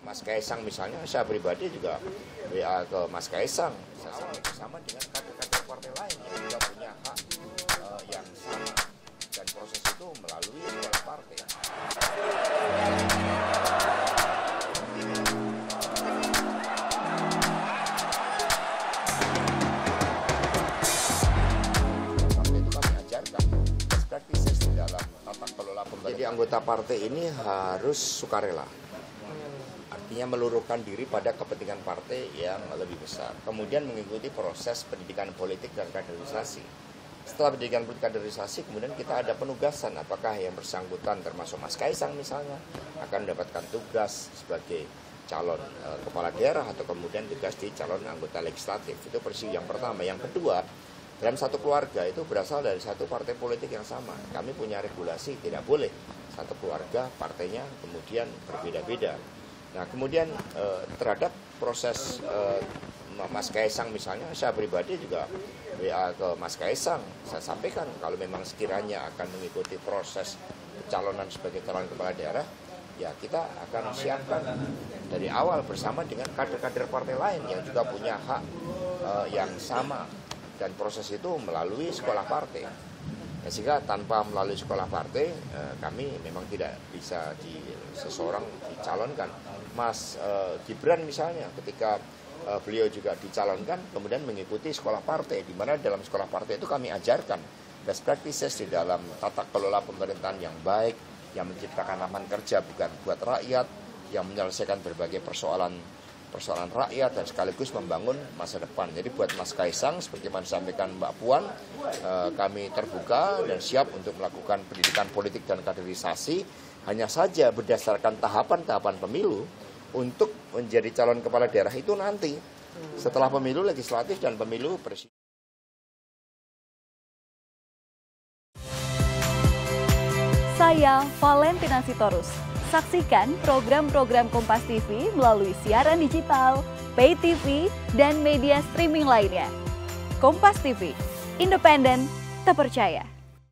Mas Kaisang misalnya, saya pribadi juga WA ke Mas Kaisang, sama dengan kader-kader partai lain yang juga punya hak yang sama, dan proses itu melalui sekolah partai. Partai itu kami ajarkan best practices di dalam tata kelola pemerintahan. Jadi anggota partai ini harus sukarela. Artinya meluruhkan diri pada kepentingan partai yang lebih besar. Kemudian mengikuti proses pendidikan politik dan kaderisasi. Setelah pendidikan politik kaderisasi, kemudian kita ada penugasan. Apakah yang bersangkutan termasuk Mas Kaisang misalnya akan mendapatkan tugas sebagai calon kepala daerah atau kemudian tugas di calon anggota legislatif. Itu versi yang pertama. Yang kedua, dalam satu keluarga itu berasal dari satu partai politik yang sama. Kami punya regulasi, tidak boleh satu keluarga partainya kemudian berbeda-beda. Nah, kemudian terhadap proses Mas Kaisang misalnya, saya pribadi juga WA ke Mas Kaisang. Saya sampaikan kalau memang sekiranya akan mengikuti proses pencalonan sebagai calon kepala daerah, ya kita akan siapkan dari awal bersama dengan kader-kader partai lain yang juga punya hak yang sama, dan proses itu melalui sekolah partai. Ya, sehingga tanpa melalui sekolah partai, kami memang tidak bisa seseorang dicalonkan. Mas Gibran misalnya, ketika beliau juga dicalonkan, kemudian mengikuti sekolah partai, di mana dalam sekolah partai itu kami ajarkan best practices di dalam tata kelola pemerintahan yang baik, yang menciptakan lapangan kerja bukan buat rakyat, yang menyelesaikan berbagai persoalan rakyat dan sekaligus membangun masa depan. Jadi buat Mas Kaisang, seperti yang disampaikan Mbak Puan, kami terbuka dan siap untuk melakukan pendidikan politik dan kaderisasi, hanya saja berdasarkan tahapan-tahapan pemilu. Untuk menjadi calon kepala daerah itu nanti setelah pemilu legislatif dan pemilu presiden. Saya Valentina Sitorus. Saksikan program-program Kompas TV melalui siaran digital, pay TV, dan media streaming lainnya. Kompas TV, independen, terpercaya.